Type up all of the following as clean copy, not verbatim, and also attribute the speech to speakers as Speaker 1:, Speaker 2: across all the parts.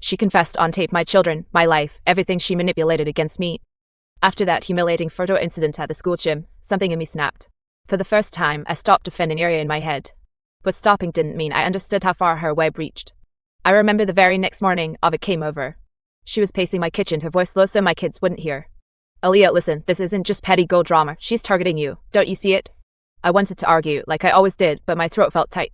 Speaker 1: She confessed on tape my children, my life, everything she manipulated against me. After that humiliating photo incident at the school gym, something in me snapped. For the first time, I stopped defending Arya in my head. But stopping didn't mean I understood how far her web reached. I remember the very next morning, Ava came over. She was pacing my kitchen, her voice low so my kids wouldn't hear. Aaliyah, listen, this isn't just petty girl drama. She's targeting you. Don't you see it? I wanted to argue, like I always did, but my throat felt tight.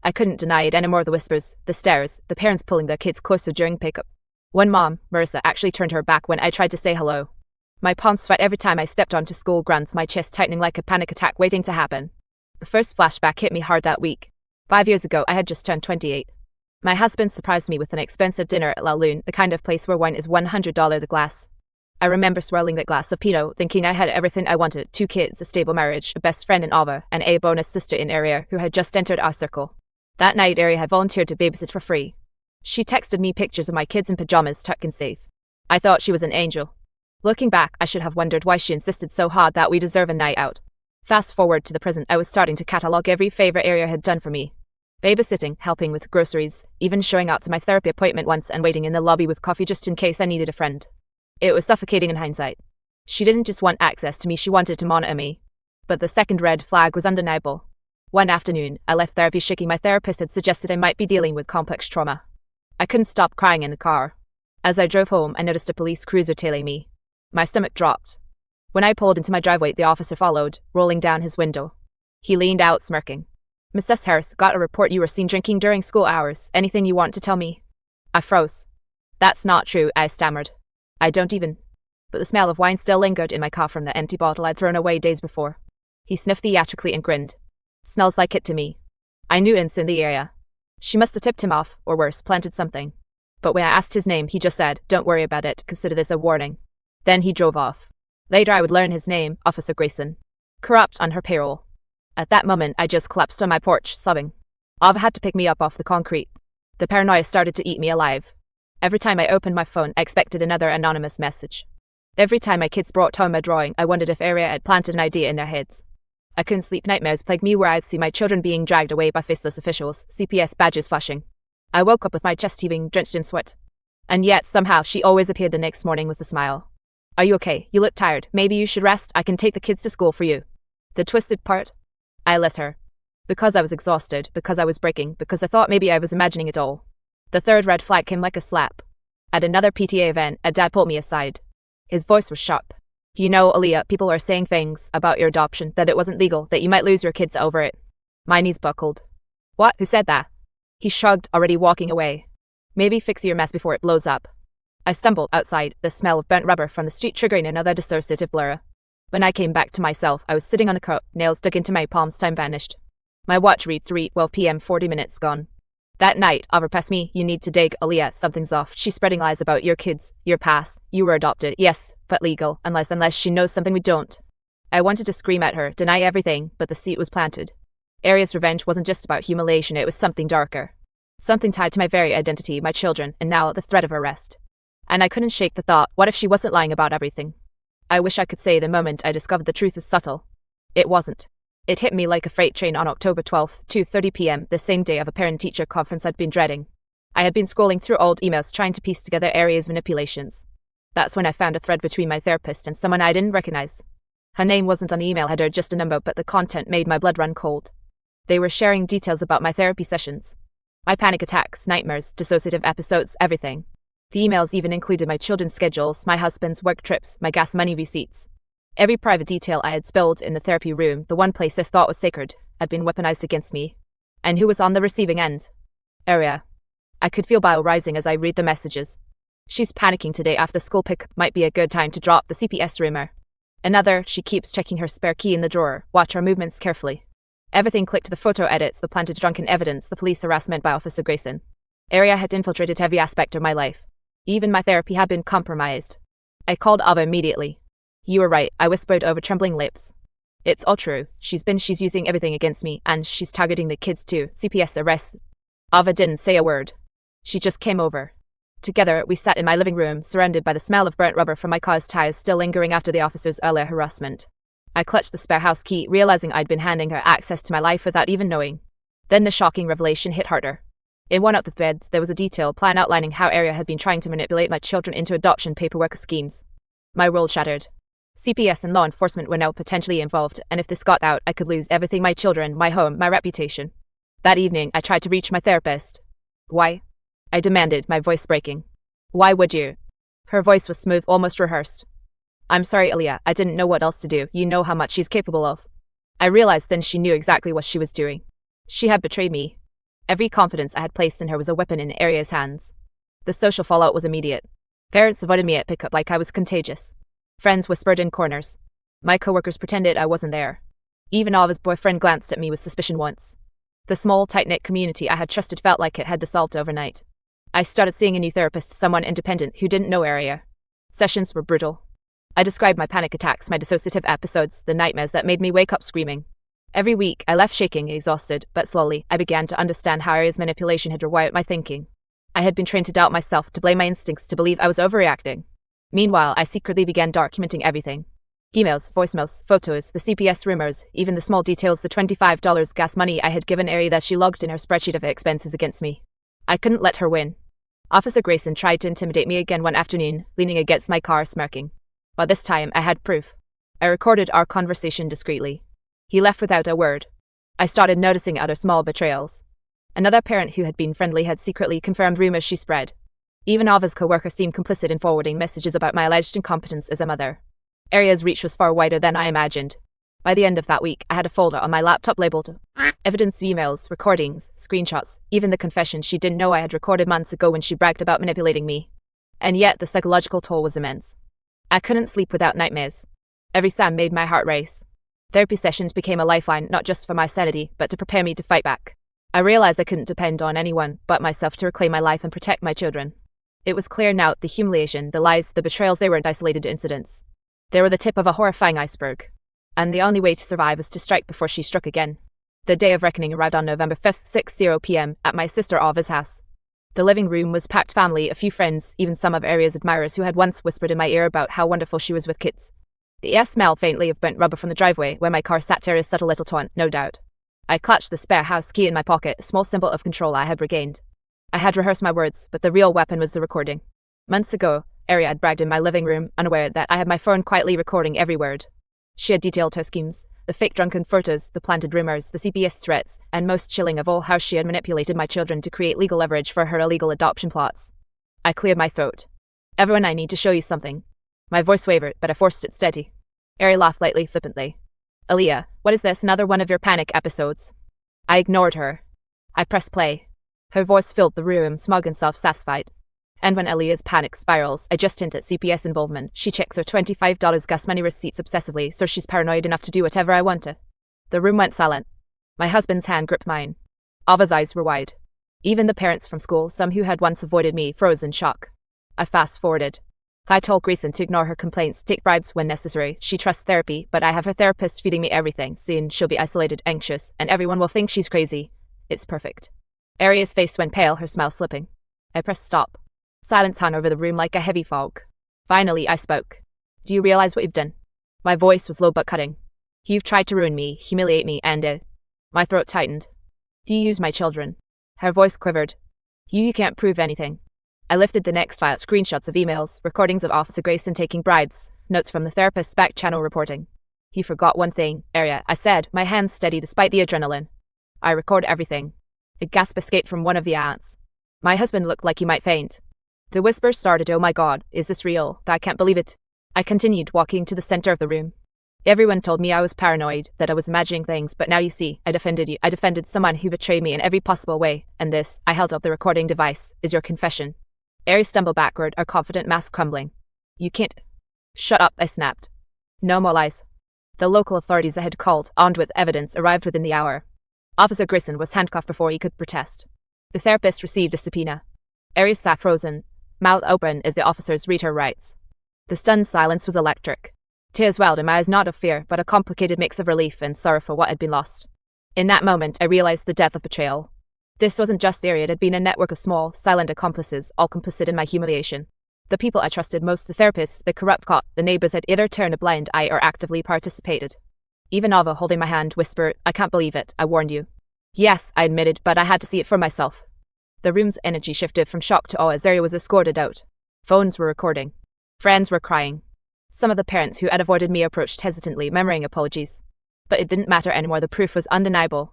Speaker 1: I couldn't deny it anymore. The whispers, the stares, the parents pulling their kids closer during pickup. One mom, Marissa, actually turned her back when I tried to say hello. My palms sweat every time I stepped onto school grounds, my chest tightening like a panic attack waiting to happen. The first flashback hit me hard that week. 5 years ago, I had just turned 28. My husband surprised me with an expensive dinner at La Lune, the kind of place where wine is $100 a glass. I remember swirling that glass of Pinot, thinking I had everything I wanted: 2 kids, a stable marriage, a best friend in Ava, and a bonus sister in Arya who had just entered our circle. That night, Arya had volunteered to babysit for free. She texted me pictures of my kids in pajamas tucked and safe. I thought she was an angel. Looking back, I should have wondered why she insisted so hard that we deserve a night out. Fast forward to the present, I was starting to catalogue every favor Arya had done for me. Babysitting, helping with groceries, even showing up to my therapy appointment once and waiting in the lobby with coffee just in case I needed a friend. It was suffocating in hindsight. She didn't just want access to me, she wanted to monitor me. But the second red flag was undeniable. One afternoon, I left therapy shaking. My therapist had suggested I might be dealing with complex trauma. I couldn't stop crying in the car. As I drove home, I noticed a police cruiser tailing me. My stomach dropped. When I pulled into my driveway, the officer followed, rolling down his window. He leaned out, smirking. "Mrs. Harris, got a report you were seen drinking during school hours. Anything you want to tell me?" I froze. "That's not true," I stammered. "I don't even." But the smell of wine still lingered in my car from the empty bottle I'd thrown away days before. He sniffed theatrically and grinned. "Smells like it to me." I knew Ince in the area. She must have tipped him off, or worse, planted something. But when I asked his name, he just said, "Don't worry about it, consider this a warning." Then he drove off. Later I would learn his name, Officer Grayson. Corrupt on her payroll. At that moment, I just collapsed on my porch, sobbing. Ava had to pick me up off the concrete. The paranoia started to eat me alive. Every time I opened my phone, I expected another anonymous message. Every time my kids brought home a drawing, I wondered if Arya had planted an idea in their heads. I couldn't sleep. Nightmares plagued me where I'd see my children being dragged away by faceless officials, CPS badges flashing. I woke up with my chest heaving, drenched in sweat. And yet, somehow, she always appeared the next morning with a smile. "Are you okay? You look tired. Maybe you should rest. I can take the kids to school for you." The twisted part? I let her. Because I was exhausted, because I was breaking, because I thought maybe I was imagining it all. The third red flag came like a slap. At another PTA event, a dad pulled me aside. His voice was sharp. "You know, Aaliyah, people are saying things about your adoption, that it wasn't legal, that you might lose your kids over it." My knees buckled. "What? Who said that?" He shrugged, already walking away. "Maybe fix your mess before it blows up." I stumbled outside, the smell of burnt rubber from the street triggering another dissociative blur. When I came back to myself, I was sitting on a couch, nails dug into my palms. Time vanished. My watch read 3:12 p.m., 40 minutes gone. That night, Ava pressed me. "You need to dig, Aaliyah, something's off. She's spreading lies about your kids, your past. You were adopted, yes, but legal, unless she knows something we don't." I wanted to scream at her, deny everything, but the seed was planted. Arya's revenge wasn't just about humiliation, it was something darker. Something tied to my very identity, my children, and now the threat of arrest. And I couldn't shake the thought, what if she wasn't lying about everything? I wish I could say the moment I discovered the truth was subtle. It wasn't. It hit me like a freight train on October 12th, 2:30 p.m., the same day of a parent-teacher conference I'd been dreading. I had been scrolling through old emails trying to piece together Arya's manipulations. That's when I found a thread between my therapist and someone I didn't recognize. Her name wasn't on the email header, just a number, but the content made my blood run cold. They were sharing details about my therapy sessions. My panic attacks, nightmares, dissociative episodes, everything. The emails even included my children's schedules, my husband's work trips, my gas money receipts. Every private detail I had spilled in the therapy room, the one place I thought was sacred, had been weaponized against me. And who was on the receiving end? Arya. I could feel bile rising as I read the messages. "She's panicking today after school pick. Might be a good time to drop the CPS rumor." Another, "She keeps checking her spare key in the drawer. Watch her movements carefully." Everything clicked: the photo edits, the planted drunken evidence, the police harassment by Officer Grayson. Arya had infiltrated every aspect of my life. Even my therapy had been compromised. I called Ava immediately. "You were right," I whispered over trembling lips. "It's all true. She's using everything against me, and she's targeting the kids too. CPS arrest." Ava didn't say a word. She just came over. Together, we sat in my living room, surrounded by the smell of burnt rubber from my car's tires still lingering after the officer's earlier harassment. I clutched the spare house key, realizing I'd been handing her access to my life without even knowing. Then the shocking revelation hit harder. In one of the threads, there was a detailed plan outlining how Area had been trying to manipulate my children into adoption paperwork schemes. My world shattered. CPS and law enforcement were now potentially involved, and if this got out, I could lose everything: my children, my home, my reputation. That evening, I tried to reach my therapist. Why? I demanded, my voice breaking. Why would you? Her voice was smooth, almost rehearsed. I'm sorry, Aaliyah, I didn't know what else to do. You know how much she's capable of. I realized then she knew exactly what she was doing. She had betrayed me. Every confidence I had placed in her was a weapon in Area's hands. The social fallout was immediate. Parents avoided me at pickup like I was contagious. Friends whispered in corners. My coworkers pretended I wasn't there. Even Ava's boyfriend glanced at me with suspicion once. The small, tight-knit community I had trusted felt like it had dissolved overnight. I started seeing a new therapist, someone independent who didn't know Area. Sessions were brutal. I described my panic attacks, my dissociative episodes, the nightmares that made me wake up screaming. Every week, I left shaking, exhausted, but slowly, I began to understand how Area's manipulation had rewired my thinking. I had been trained to doubt myself, to blame my instincts, to believe I was overreacting. Meanwhile, I secretly began documenting everything. Emails, voicemails, photos, the CPS rumors, even the small details, the $25 gas money I had given Area that she logged in her spreadsheet of expenses against me. I couldn't let her win. Officer Grayson tried to intimidate me again one afternoon, leaning against my car, smirking. But this time, I had proof. I recorded our conversation discreetly. He left without a word. I started noticing other small betrayals. Another parent who had been friendly had secretly confirmed rumors she spread. Even Ava's co-worker seemed complicit in forwarding messages about my alleged incompetence as a mother. Area's reach was far wider than I imagined. By the end of that week, I had a folder on my laptop labeled evidence, emails, recordings, screenshots, even the confession she didn't know I had recorded months ago when she bragged about manipulating me. And yet, the psychological toll was immense. I couldn't sleep without nightmares. Every sound made my heart race. Therapy sessions became a lifeline, not just for my sanity, but to prepare me to fight back. I realized I couldn't depend on anyone but myself to reclaim my life and protect my children. It was clear now: the humiliation, the lies, the betrayals, they weren't isolated incidents. They were the tip of a horrifying iceberg. And the only way to survive was to strike before she struck again. The day of reckoning arrived on November 5th, 6:00 p.m. at my sister Ava's house. The living room was packed: family, a few friends, even some of Area's admirers who had once whispered in my ear about how wonderful she was with kids. The air smelled faintly of burnt rubber from the driveway where my car sat. Area's subtle little taunt, no doubt. I clutched the spare house key in my pocket, a small symbol of control I had regained. I had rehearsed my words, but the real weapon was the recording. Months ago, Area had bragged in my living room, unaware that I had my phone quietly recording every word. She had detailed her schemes, the fake drunken photos, the planted rumors, the CPS threats, and most chilling of all, how she had manipulated my children to create legal leverage for her illegal adoption plots. I cleared my throat. Everyone, I need to show you something. My voice wavered, but I forced it steady. Area laughed lightly, flippantly. Aaliyah, what is this, another one of your panic episodes? I ignored her. I pressed play. Her voice filled the room, smug and self-satisfied. And when Aaliyah's panic spirals, I just hint at CPS involvement. She checks her $25 gas money receipts obsessively, so she's paranoid enough to do whatever I want to. The room went silent. My husband's hand gripped mine. Ava's eyes were wide. Even the parents from school, some who had once avoided me, froze in shock. I fast-forwarded. I told Grayson to ignore her complaints, take bribes when necessary. She trusts therapy, but I have her therapist feeding me everything. Soon she'll be isolated, anxious, and everyone will think she's crazy. It's perfect. Area's face went pale, her smile slipping. I pressed stop. Silence hung over the room like a heavy fog. Finally, I spoke. Do you realize what you've done? My voice was low but cutting. You've tried to ruin me, humiliate me, and My throat tightened. You used my children. Her voice quivered. You can't prove anything. I lifted the next file, screenshots of emails, recordings of Officer Grayson taking bribes, notes from the therapist's back channel reporting. You forgot one thing, Area, I said, my hands steady despite the adrenaline. I record everything. A gasp escaped from one of the aunts. My husband looked like he might faint. The whispers started. Oh my God, is this real? I can't believe it. I continued, walking to the center of the room. Everyone told me I was paranoid, that I was imagining things, but now you see, I defended you. I defended someone who betrayed me in every possible way, and this, I held up the recording device, is your confession. Aries stumbled backward, our confident mask crumbling. You can't. Shut up, I snapped. No more lies. The local authorities I had called, armed with evidence, arrived within the hour. Officer Grayson was handcuffed before he could protest. The therapist received a subpoena. Aries sat frozen, mouth open as the officers read her rights. The stunned silence was electric. Tears welled in my eyes, not of fear, but a complicated mix of relief and sorrow for what had been lost. In that moment, I realized the depth of betrayal. This wasn't just Area, it had been a network of small, silent accomplices, all complicit in my humiliation. The people I trusted most, the therapists, the corrupt cop, the neighbors, had either turned a blind eye or actively participated. Even Ava, holding my hand, whispered, I can't believe it, I warned you. Yes, I admitted, but I had to see it for myself. The room's energy shifted from shock to awe as Aria was escorted out. Phones were recording. Friends were crying. Some of the parents who had avoided me approached hesitantly, murmuring apologies. But it didn't matter anymore, the proof was undeniable.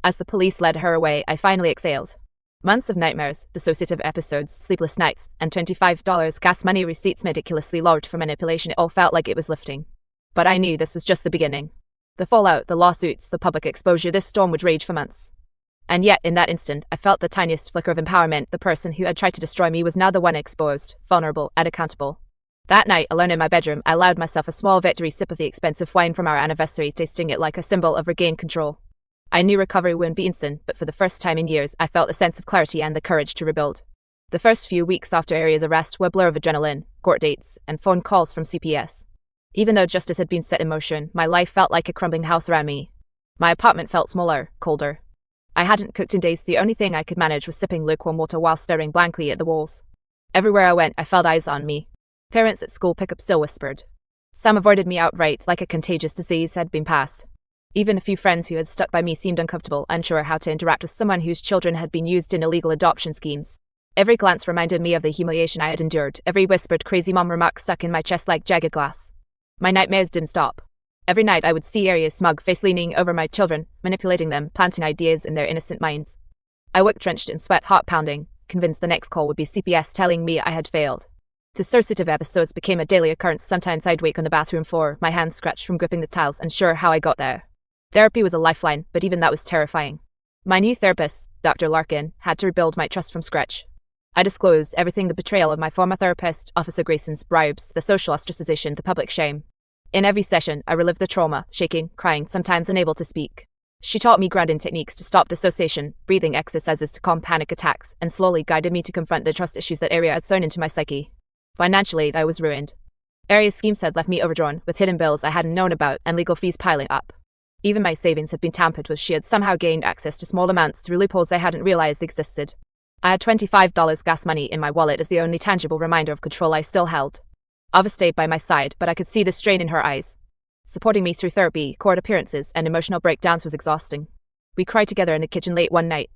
Speaker 1: As the police led her away, I finally exhaled. Months of nightmares, dissociative episodes, sleepless nights, and $25 gas money receipts meticulously logged for manipulation, it all felt like it was lifting. But I knew this was just the beginning. The fallout, the lawsuits, the public exposure, this storm would rage for months. And yet, in that instant, I felt the tiniest flicker of empowerment. The person who had tried to destroy me was now the one exposed, vulnerable, and accountable. That night, alone in my bedroom, I allowed myself a small victory sip of the expensive wine from our anniversary, tasting it like a symbol of regained control. I knew recovery wouldn't be instant, but for the first time in years, I felt a sense of clarity and the courage to rebuild. The first few weeks after Aria's arrest were a blur of adrenaline, court dates, and phone calls from CPS. Even though justice had been set in motion, my life felt like a crumbling house around me. My apartment felt smaller, colder. I hadn't cooked in days. The only thing I could manage was sipping lukewarm water while staring blankly at the walls. Everywhere I went, I felt eyes on me. Parents at school pickup still whispered. Some avoided me outright, like a contagious disease had been passed. Even a few friends who had stuck by me seemed uncomfortable, unsure how to interact with someone whose children had been used in illegal adoption schemes. Every glance reminded me of the humiliation I had endured. Every whispered crazy mom remark stuck in my chest like jagged glass. My nightmares didn't stop. Every night I would see Aria's smug face leaning over my children, manipulating them, planting ideas in their innocent minds. I woke drenched in sweat, heart pounding, convinced the next call would be CPS telling me I had failed. Dissociative episodes became a daily occurrence. Sometimes I'd wake on the bathroom floor, my hands scratched from gripping the tiles, unsure how I got there. Therapy was a lifeline, but even that was terrifying. My new therapist, Dr. Larkin, had to rebuild my trust from scratch. I disclosed everything: the betrayal of my former therapist, Officer Grayson's bribes, the social ostracization, the public shame. In every session, I relived the trauma, shaking, crying, sometimes unable to speak. She taught me grounding techniques to stop dissociation, breathing exercises to calm panic attacks, and slowly guided me to confront the trust issues that Aria had sown into my psyche. Financially, I was ruined. Aria's schemes had left me overdrawn, with hidden bills I hadn't known about and legal fees piling up. Even my savings had been tampered with. She had somehow gained access to small amounts through loopholes I hadn't realized existed. I had $25 gas money in my wallet as the only tangible reminder of control I still held. Ava stayed by my side, but I could see the strain in her eyes. Supporting me through therapy, court appearances, and emotional breakdowns was exhausting. We cried together in the kitchen late one night.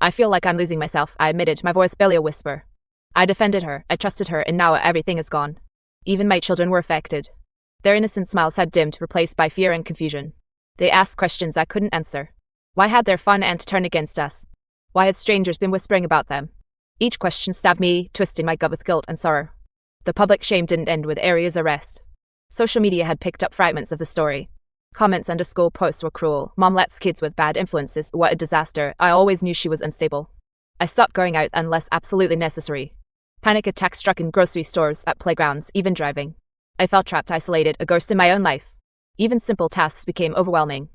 Speaker 1: I feel like I'm losing myself, I admitted, my voice barely a whisper. I defended her, I trusted her, and now everything is gone. Even my children were affected. Their innocent smiles had dimmed, replaced by fear and confusion. They asked questions I couldn't answer. Why had their fun end turned against us? Why had strangers been whispering about them? Each question stabbed me, twisting my gut with guilt and sorrow. The public shame didn't end with Aria's arrest. Social media had picked up fragments of the story. Comments under school posts were cruel. Mom lets kids with bad influences. What a disaster. I always knew she was unstable. I stopped going out unless absolutely necessary. Panic attacks struck in grocery stores, at playgrounds, even driving. I felt trapped, isolated, a ghost in my own life. Even simple tasks became overwhelming.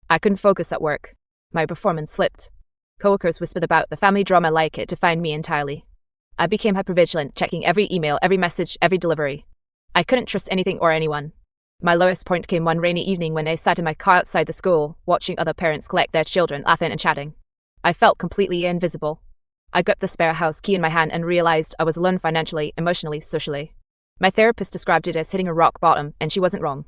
Speaker 1: I couldn't focus at work. My performance slipped. Coworkers whispered about the family drama like it defined me entirely. I became hypervigilant, checking every email, every message, every delivery. I couldn't trust anything or anyone. My lowest point came one rainy evening when I sat in my car outside the school, watching other parents collect their children, laughing and chatting. I felt completely invisible. I gripped the spare house key in my hand and realized I was alone financially, emotionally, socially. My therapist described it as hitting a rock bottom, and she wasn't wrong.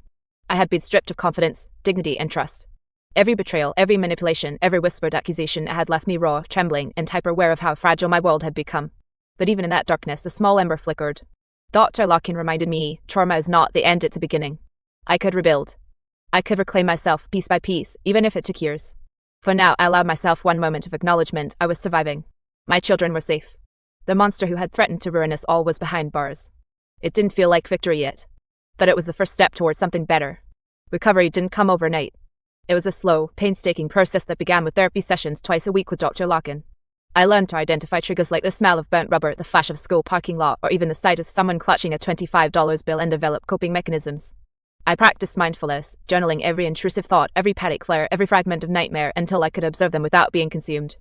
Speaker 1: I had been stripped of confidence, dignity, and trust. Every betrayal, every manipulation, every whispered accusation had left me raw, trembling, and hyper-aware of how fragile my world had become. But even in that darkness, a small ember flickered. Dr. Larkin reminded me, trauma is not the end, it's a beginning. I could rebuild. I could reclaim myself piece by piece, even if it took years. For now, I allowed myself one moment of acknowledgement. I was surviving. My children were safe. The monster who had threatened to ruin us all was behind bars. It didn't feel like victory yet, but it was the first step towards something better. Recovery didn't come overnight. It was a slow, painstaking process that began with therapy sessions twice a week with Dr. Larkin. I learned to identify triggers like the smell of burnt rubber, the flash of a school parking lot, or even the sight of someone clutching a $25 bill, and develop coping mechanisms. I practiced mindfulness, journaling every intrusive thought, every panic flare, every fragment of nightmare until I could observe them without being consumed.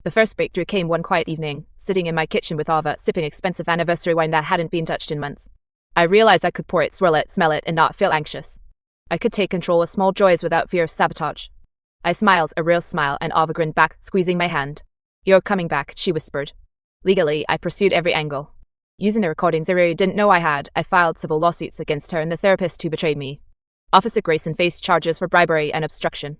Speaker 1: The first breakthrough came one quiet evening, sitting in my kitchen with Ava, sipping expensive anniversary wine that hadn't been touched in months. I realized I could pour it, swirl it, smell it, and not feel anxious. I could take control of small joys without fear of sabotage. I smiled, a real smile, and Ava grinned back, squeezing my hand. "You're coming back," she whispered. Legally, I pursued every angle. Using the recordings Aria didn't know I had, I filed civil lawsuits against her and the therapist who betrayed me. Officer Grayson faced charges for bribery and obstruction.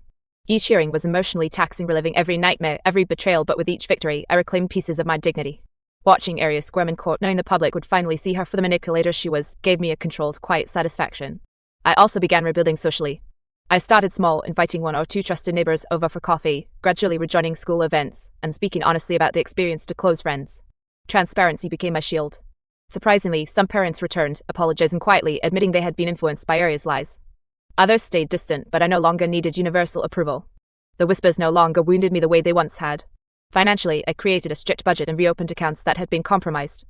Speaker 1: Each hearing was emotionally taxing, reliving every nightmare, every betrayal, but with each victory, I reclaimed pieces of my dignity. Watching Arya squirm in court, knowing the public would finally see her for the manipulator she was, gave me a controlled, quiet satisfaction. I also began rebuilding socially. I started small, inviting 1 or 2 trusted neighbors over for coffee, gradually rejoining school events, and speaking honestly about the experience to close friends. Transparency became my shield. Surprisingly, some parents returned, apologizing quietly, admitting they had been influenced by Arya's lies. Others stayed distant, but I no longer needed universal approval. The whispers no longer wounded me the way they once had. Financially, I created a strict budget and reopened accounts that had been compromised.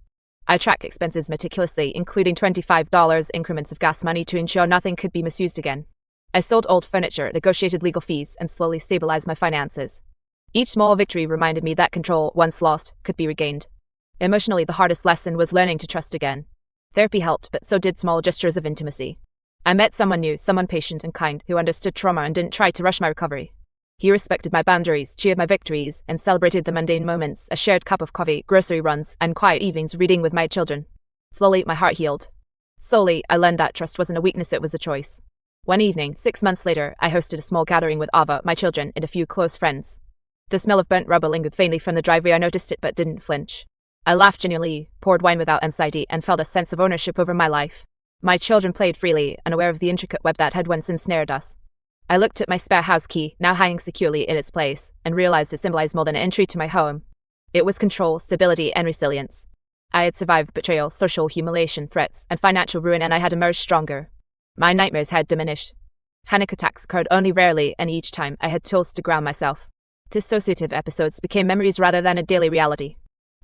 Speaker 1: I tracked expenses meticulously, including $25 increments of gas money to ensure nothing could be misused again. I sold old furniture, negotiated legal fees, and slowly stabilized my finances. Each small victory reminded me that control, once lost, could be regained. Emotionally, the hardest lesson was learning to trust again. Therapy helped, but so did small gestures of intimacy. I met someone new, someone patient and kind, who understood trauma and didn't try to rush my recovery. He respected my boundaries, cheered my victories, and celebrated the mundane moments, a shared cup of coffee, grocery runs, and quiet evenings reading with my children. Slowly, my heart healed. Slowly, I learned that trust wasn't a weakness, it was a choice. One evening, 6 months later, I hosted a small gathering with Ava, my children, and a few close friends. The smell of burnt rubber lingered faintly from the driveway. I noticed it but didn't flinch. I laughed genuinely, poured wine without anxiety, and felt a sense of ownership over my life. My children played freely, unaware of the intricate web that had once ensnared us. I looked at my spare house key, now hanging securely in its place, and realized it symbolized more than an entry to my home. It was control, stability, and resilience. I had survived betrayal, social humiliation, threats, and financial ruin, and I had emerged stronger. My nightmares had diminished. Panic attacks occurred only rarely, and each time I had tools to ground myself. Dissociative episodes became memories rather than a daily reality.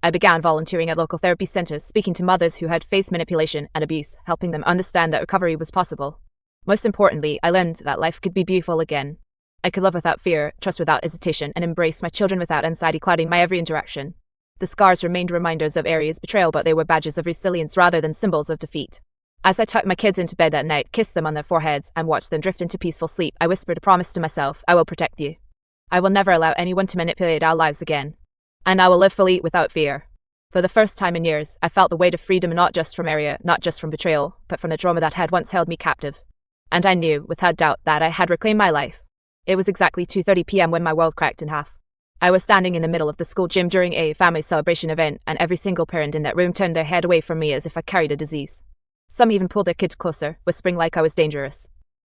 Speaker 1: I began volunteering at local therapy centers, speaking to mothers who had faced manipulation and abuse, helping them understand that recovery was possible. Most importantly, I learned that life could be beautiful again. I could love without fear, trust without hesitation, and embrace my children without anxiety clouding my every interaction. The scars remained reminders of Arya's betrayal, but they were badges of resilience rather than symbols of defeat. As I tucked my kids into bed that night, kissed them on their foreheads, and watched them drift into peaceful sleep, I whispered a promise to myself: I will protect you. I will never allow anyone to manipulate our lives again. And I will live fully without fear. For the first time in years, I felt the weight of freedom, not just from Arya, not just from betrayal, but from the trauma that had once held me captive. And I knew, without doubt, that I had reclaimed my life. It was exactly 2:30 p.m. when my world cracked in half. I was standing in the middle of the school gym during a family celebration event, and every single parent in that room turned their head away from me as if I carried a disease. Some even pulled their kids closer, whispering like I was dangerous.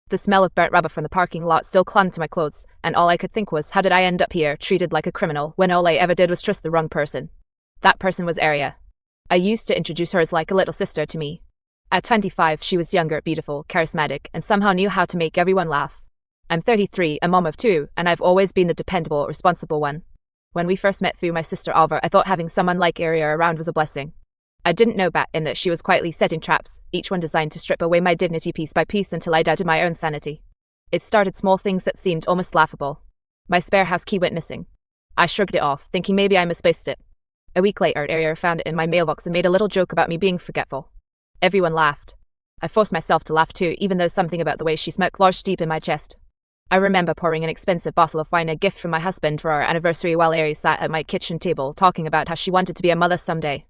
Speaker 1: The smell of burnt rubber from the parking lot still clung to my clothes, and all I could think was, how did I end up here, treated like a criminal, when all I ever did was trust the wrong person? That person was Arya. I used to introduce her as like a little sister to me. At 25, she was younger, beautiful, charismatic, and somehow knew how to make everyone laugh. I'm 33, a mom of 2, and I've always been the dependable, responsible one. When we first met through my sister Alva, I thought having someone like Arya around was a blessing. I didn't know back then that she was quietly setting traps, each one designed to strip away my dignity piece by piece until I doubted my own sanity. It started small things that seemed almost laughable. My spare house key went missing. I shrugged it off, thinking maybe I misplaced it. A week later, Arya found it in my mailbox and made a little joke about me being forgetful. Everyone laughed. I forced myself to laugh too, even though something about the way she smoked lodged deep in my chest. I remember pouring an expensive bottle of wine, a gift from my husband for our anniversary, while Arya sat at my kitchen table talking about how she wanted to be a mother someday.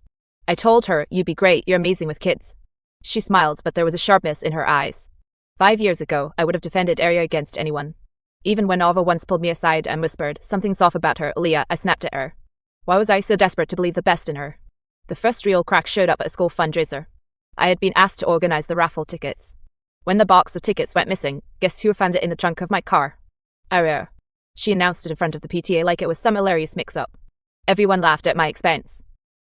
Speaker 1: I told her, "You'd be great, you're amazing with kids." She smiled, but there was a sharpness in her eyes. 5 years ago, I would have defended Arya against anyone. Even when Alva once pulled me aside and whispered, "Something's off about her, Leah," I snapped at her. Why was I so desperate to believe the best in her? The first real crack showed up at a school fundraiser. I had been asked to organize the raffle tickets. When the box of tickets went missing, guess who found it in the trunk of my car? Arya. She announced it in front of the PTA like it was some hilarious mix-up. Everyone laughed at my expense.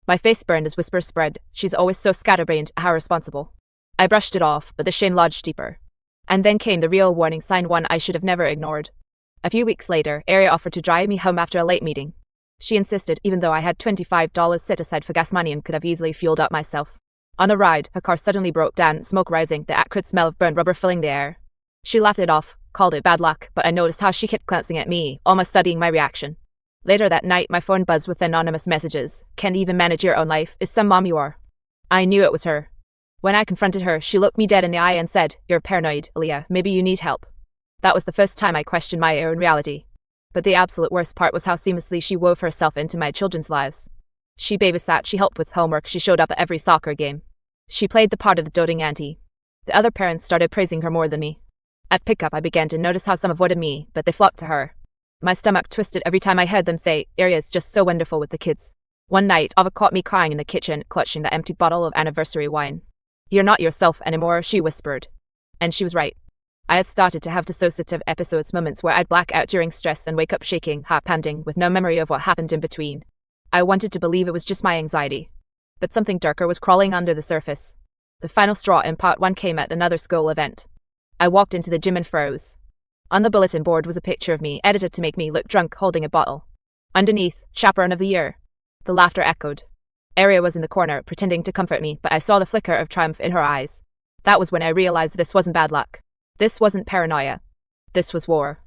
Speaker 1: My face burned as whispers spread. She's always so scatterbrained, how responsible. I brushed it off, but the shame lodged deeper. And then came the real warning sign, one I should have never ignored. A few weeks later, Arya offered to drive me home after a late meeting. She insisted, even though I had $25 set aside for gas money and could have easily fueled up myself. On a ride, her car suddenly broke down, smoke rising, the acrid smell of burnt rubber filling the air. She laughed it off, called it bad luck, but I noticed how she kept glancing at me, almost studying my reaction. Later that night, my phone buzzed with anonymous messages. "Can't even manage your own life, is some mom you are." I knew it was her. When I confronted her, she looked me dead in the eye and said, "You're paranoid, Leah, maybe you need help." That was the first time I questioned my own reality. But the absolute worst part was how seamlessly she wove herself into my children's lives. She babysat, she helped with homework, she showed up at every soccer game. She played the part of the doting auntie. The other parents started praising her more than me. At pickup, I began to notice how some avoided me, but they flocked to her. My stomach twisted every time I heard them say, Aria's just so wonderful with the kids. One night, Ava caught me crying in the kitchen, clutching the empty bottle of anniversary wine. You're not yourself anymore, she whispered. And she was right. I had started to have dissociative episodes, moments where I'd black out during stress and wake up shaking, heart pounding, with no memory of what happened in between. I wanted to believe it was just my anxiety. But something darker was crawling under the surface. The final straw in part 1 came at another school event. I walked into the gym and froze. On the bulletin board was a picture of me, edited to make me look drunk, holding a bottle. Underneath, Chaperone of the Year. The laughter echoed. Aria was in the corner, pretending to comfort me, but I saw the flicker of triumph in her eyes. That was when I realized this wasn't bad luck. This wasn't paranoia. This was war.